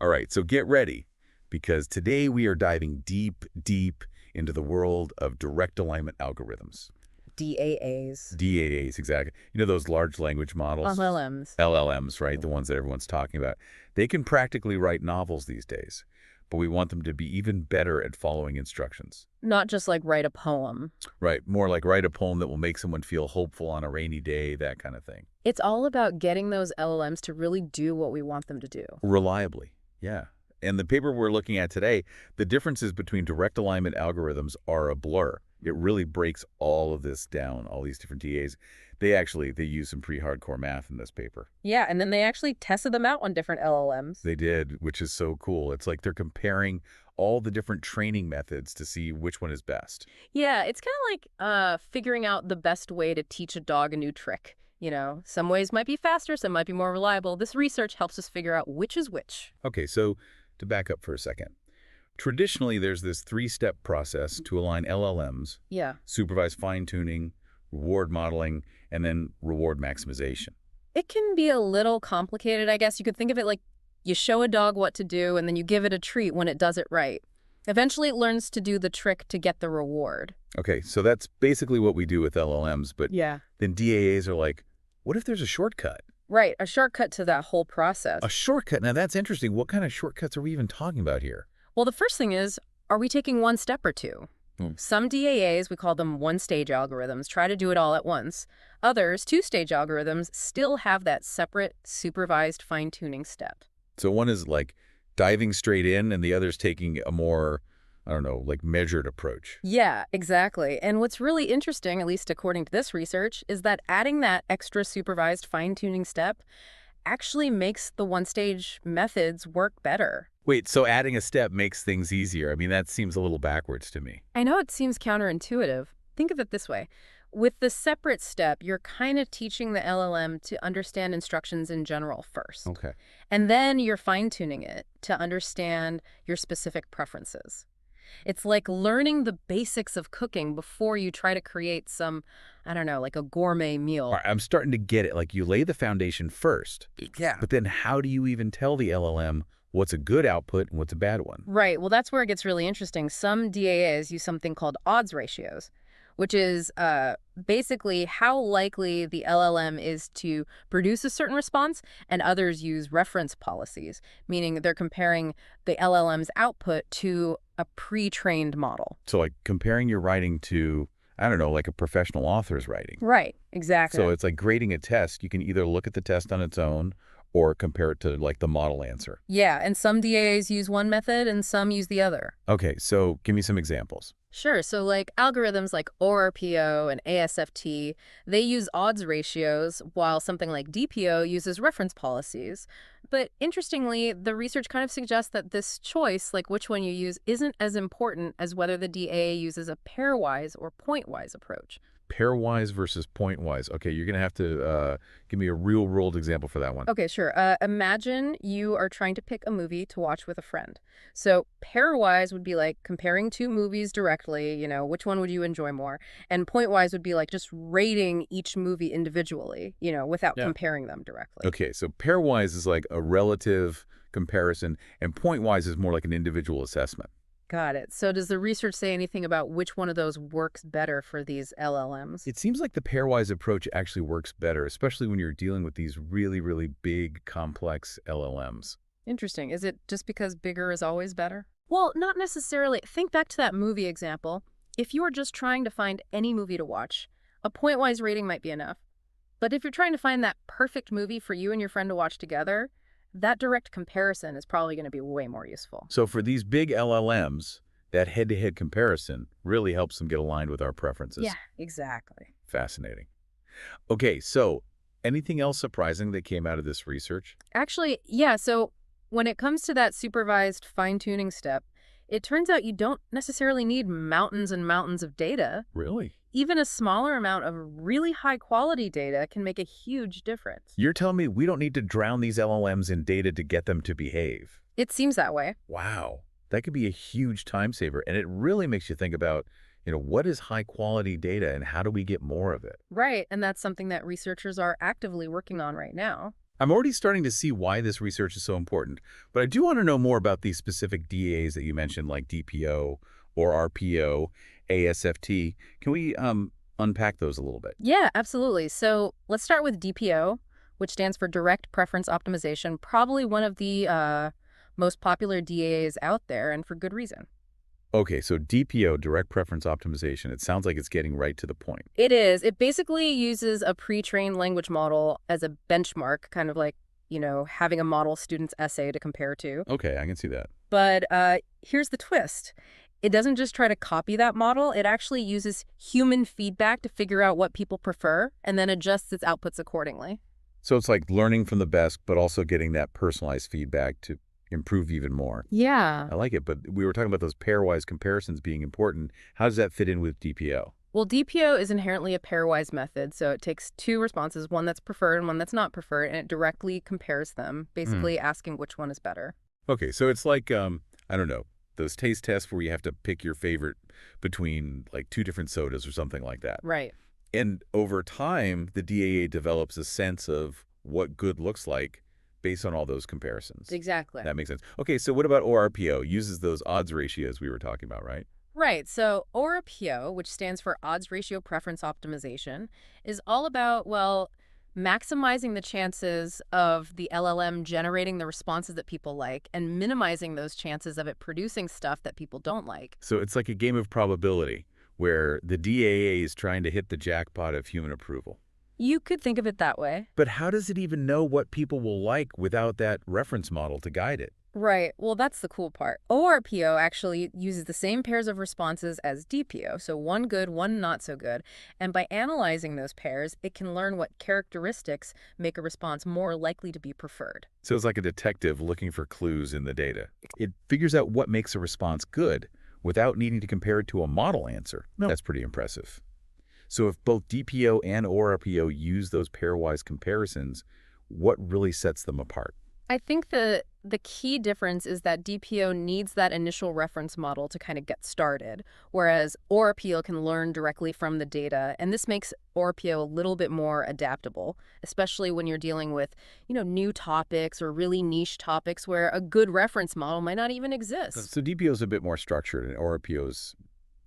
All right, so get ready, because today we are diving deep, deep into the world of direct alignment algorithms. DAAs. DAAs, exactly. You know those large language models? LLMs. LLMs, right? The ones that everyone's talking about. They can practically write novels these days, but we want them to be even better at following instructions. Not just like write a poem. Right, more like write a poem that will make someone feel hopeful on a rainy day, that kind of thing. It's all about getting those LLMs to really do what we want them to do. Reliably, yeah. And the paper we're looking at today, the differences between direct alignment algorithms are a blur. It really breaks all of this down, all these different DAs. They use some pretty hardcore math in this paper. Yeah, and then they actually tested them out on different LLMs. They did, which is so cool. It's like they're comparing all the different training methods to see which one is best. Yeah, it's kind of like figuring out the best way to teach a dog a new trick. You know, some ways might be faster, some might be more reliable. This research helps us figure out which is which. Okay, so to back up for a second. Traditionally, there's this three-step process to align LLMs, Yeah. supervised fine-tuning, reward modeling, and then reward maximization. It can be a little complicated, I guess. You could think of it like you show a dog what to do and then you give it a treat when it does it right. Eventually, it learns to do the trick to get the reward. Okay, so that's basically what we do with LLMs, but Yeah. then DAAs are like, what if there's a shortcut? Right, a shortcut to that whole process. A shortcut? Now that's interesting. What kind of shortcuts are we even talking about here? Well, the first thing is, are we taking one step or two? Some DAAs, we call them one-stage algorithms, try to do it all at once. Others, two-stage algorithms, still have that separate, supervised fine-tuning step. So one is like diving straight in and the other's taking a more, I don't know, like measured approach. Yeah, exactly. And what's really interesting, at least according to this research, is that adding that extra supervised fine-tuning step actually makes the one-stage methods work better. Wait, so adding a step makes things easier. I mean, that seems a little backwards to me. I know it seems counterintuitive. Think of it this way. With the separate step, you're kind of teaching the LLM to understand instructions in general first. Okay. And then you're fine-tuning it to understand your specific preferences. It's like learning the basics of cooking before you try to create some, I don't know, like a gourmet meal. All right, I'm starting to get it. Like you lay the foundation first. Yeah. But then how do you even tell the LLM what's a good output and what's a bad one? Right. Well, that's where it gets really interesting. Some DAAs use something called odds ratios, which is basically how likely the LLM is to produce a certain response, and others use reference policies, meaning they're comparing the LLM's output to a pre-trained model. So like comparing your writing to, I don't know, like a professional author's writing. Right, exactly. So it's like grading a test. You can either look at the test on its own or compare it to like the model answer. Yeah, and some DAAs use one method and some use the other. Okay, so give me some examples. Sure, so like algorithms like ORPO and ASFT, they use odds ratios, while something like DPO uses reference policies. But interestingly, the research kind of suggests that this choice, like which one you use, isn't as important as whether the DAA uses a pairwise or pointwise approach. Pairwise versus pointwise. Okay, you're going to have to give me a real-world example for that one. Okay, sure. Imagine you are trying to pick a movie to watch with a friend. So pairwise would be like comparing two movies directly, you know, which one would you enjoy more? And pointwise would be like just rating each movie individually, you know, without comparing them directly. Okay, so pairwise is like a relative comparison, and pointwise is more like an individual assessment. Got it. So does the research say anything about which one of those works better for these LLMs? It seems like the pairwise approach actually works better, especially when you're dealing with these really, really big, complex LLMs. Interesting. Is it just because bigger is always better? Well, not necessarily. Think back to that movie example. If you are just trying to find any movie to watch, a pointwise rating might be enough. But if you're trying to find that perfect movie for you and your friend to watch together, that direct comparison is probably going to be way more useful. So for these big LLMs, that head-to-head comparison really helps them get aligned with our preferences. Yeah, exactly. Fascinating. Okay, so anything else surprising that came out of this research? Actually, yeah, so when it comes to that supervised fine-tuning step, it turns out you don't necessarily need mountains and mountains of data. Really? Even a smaller amount of really high-quality data can make a huge difference. You're telling me we don't need to drown these LLMs in data to get them to behave? It seems that way. Wow. That could be a huge time saver. And it really makes you think about, what is high-quality data and how do we get more of it? Right, and that's something that researchers are actively working on right now. I'm already starting to see why this research is so important, but I do want to know more about these specific DAs that you mentioned, like DPO or RPO, ASFT. Can we unpack those a little bit? Yeah, absolutely. So let's start with DPO, which stands for Direct Preference Optimization, probably one of the most popular DAs out there, and for good reason. Okay, so DPO, direct preference optimization, it sounds like it's getting right to the point. It is. It basically uses a pre-trained language model as a benchmark, kind of like, having a model student's essay to compare to. Okay, I can see that. But here's the twist. It doesn't just try to copy that model. It actually uses human feedback to figure out what people prefer and then adjusts its outputs accordingly. So it's like learning from the best, but also getting that personalized feedback to improve even more. Yeah. I like it, but we were talking about those pairwise comparisons being important. How does that fit in with DPO? Well, DPO is inherently a pairwise method, so it takes two responses, one that's preferred and one that's not preferred, and it directly compares them, Hmm. basically asking which one is better. Okay, so it's like, I don't know, those taste tests where you have to pick your favorite between like two different sodas or something like that. Right. And over time, the DAA develops a sense of what good looks like based on all those comparisons. Exactly. That makes sense. Okay, so what about ORPO? Uses those odds ratios we were talking about, right? Right. So ORPO, which stands for Odds Ratio Preference Optimization, is all about, well, maximizing the chances of the LLM generating the responses that people like and minimizing those chances of it producing stuff that people don't like. So it's like a game of probability where the DAA is trying to hit the jackpot of human approval. You could think of it that way. But how does it even know what people will like without that reference model to guide it? Right. Well, that's the cool part. ORPO actually uses the same pairs of responses as DPO, so one good, one not so good. And by analyzing those pairs, it can learn what characteristics make a response more likely to be preferred. So it's like a detective looking for clues in the data. It figures out what makes a response good without needing to compare it to a model answer. No. That's pretty impressive. So if both DPO and ORPO use those pairwise comparisons, what really sets them apart? I think the key difference is that DPO needs that initial reference model to kind of get started, whereas ORPO can learn directly from the data, and this makes ORPO a little bit more adaptable, especially when you're dealing with, new topics or really niche topics where a good reference model might not even exist. So DPO is a bit more structured and ORPO is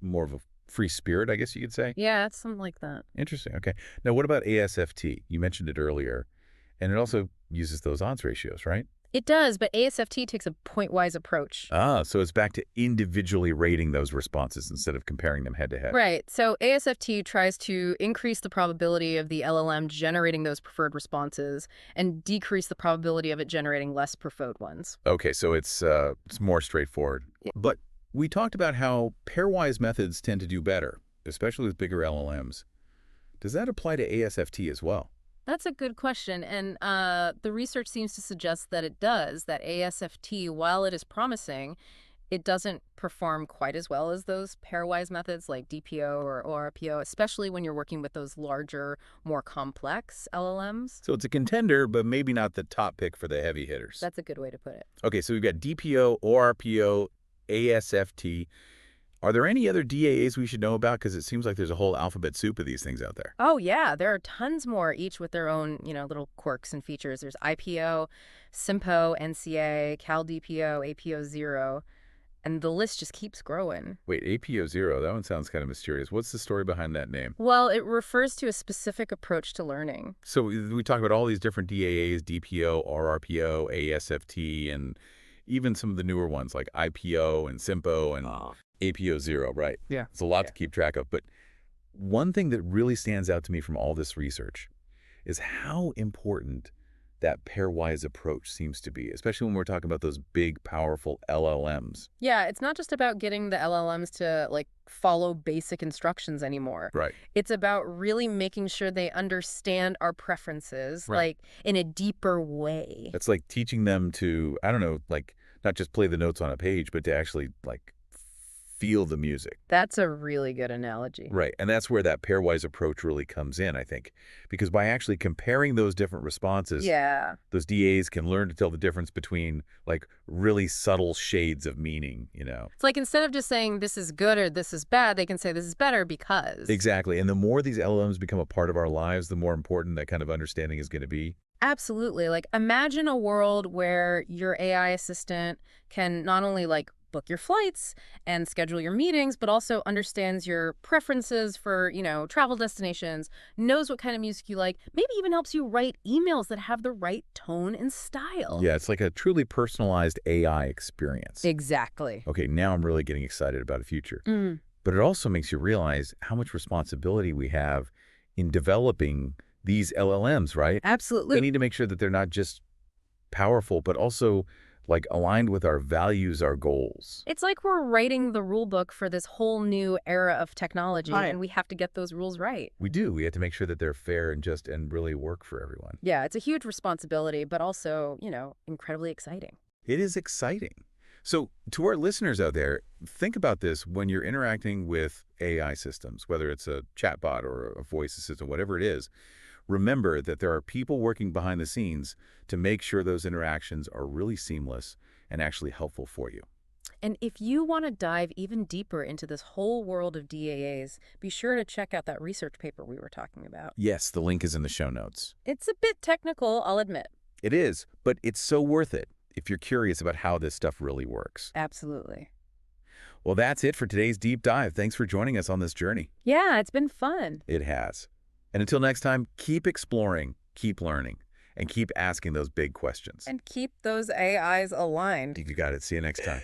more of a free spirit, I guess you could say. Yeah, it's something like that. Interesting. Okay. Now, what about ASFT? You mentioned it earlier, and it also uses those odds ratios, right? It does, but ASFT takes a point-wise approach. Ah, so it's back to individually rating those responses instead of comparing them head to head. Right. So ASFT tries to increase the probability of the LLM generating those preferred responses and decrease the probability of it generating less preferred ones. Okay, so it's more straightforward. But we talked about how pairwise methods tend to do better, especially with bigger LLMs. Does that apply to ASFT as well? That's a good question, and the research seems to suggest that it does, that ASFT, while it is promising, it doesn't perform quite as well as those pairwise methods like DPO or ORPO, especially when you're working with those larger, more complex LLMs. So it's a contender, but maybe not the top pick for the heavy hitters. That's a good way to put it. Okay, so we've got DPO, ORPO, ASFT. Are there any other DAAs we should know about? Because it seems like there's a whole alphabet soup of these things out there. Oh, yeah, there are tons more, each with their own, little quirks and features. There's IPO, SIMPO, NCA, CalDPO, APO0, and the list just keeps growing. Wait, APO0, that one sounds kind of mysterious. What's the story behind that name? Well, it refers to a specific approach to learning. So we talk about all these different DAAs, DPO, RRPO, ASFT, and even some of the newer ones like IPO and SIMPO and APO0, right? Yeah. It's a lot to keep track of. But one thing that really stands out to me from all this research is how important that pairwise approach seems to be, especially when we're talking about those big, powerful LLMs. Yeah, it's not just about getting the LLMs to follow basic instructions anymore. Right. It's about really making sure they understand our preferences, Right. in a deeper way. It's like teaching them to, I don't know, not just play the notes on a page, but to actually feel the music. That's a really good analogy. Right. And that's where that pairwise approach really comes in, I think. Because by actually comparing those different responses, Yeah. those DAs can learn to tell the difference between really subtle shades of meaning. It's like instead of just saying this is good or this is bad, they can say this is better because. Exactly. And the more these LLMs become a part of our lives, the more important that kind of understanding is going to be. Absolutely. Like, imagine a world where your AI assistant can not only book your flights and schedule your meetings, but also understands your preferences for, travel destinations, knows what kind of music you like, maybe even helps you write emails that have the right tone and style. Yeah, it's like a truly personalized AI experience. Exactly. Okay, now I'm really getting excited about the future. Mm, But it also makes you realize how much responsibility we have in developing these LLMs, right? We absolutely. need to make sure that they're not just powerful, but also like aligned with our values, our goals. It's like we're writing the rule book for this whole new era of technology, Right. and we have to get those rules right. We do. We have to make sure that they're fair and just and really work for everyone. Yeah, it's a huge responsibility, but also, incredibly exciting. It is exciting. So, to our listeners out there, think about this when you're interacting with AI systems, whether it's a chatbot or a voice assistant, whatever it is. Remember that there are people working behind the scenes to make sure those interactions are really seamless and actually helpful for you. And if you want to dive even deeper into this whole world of DAAs, be sure to check out that research paper we were talking about. Yes, the link is in the show notes. It's a bit technical, I'll admit. It is, but it's so worth it if you're curious about how this stuff really works. Absolutely. Well, that's it for today's deep dive. Thanks for joining us on this journey. Yeah, it's been fun. It has. And until next time, keep exploring, keep learning, and keep asking those big questions. And keep those AIs aligned. You got it. See you next time.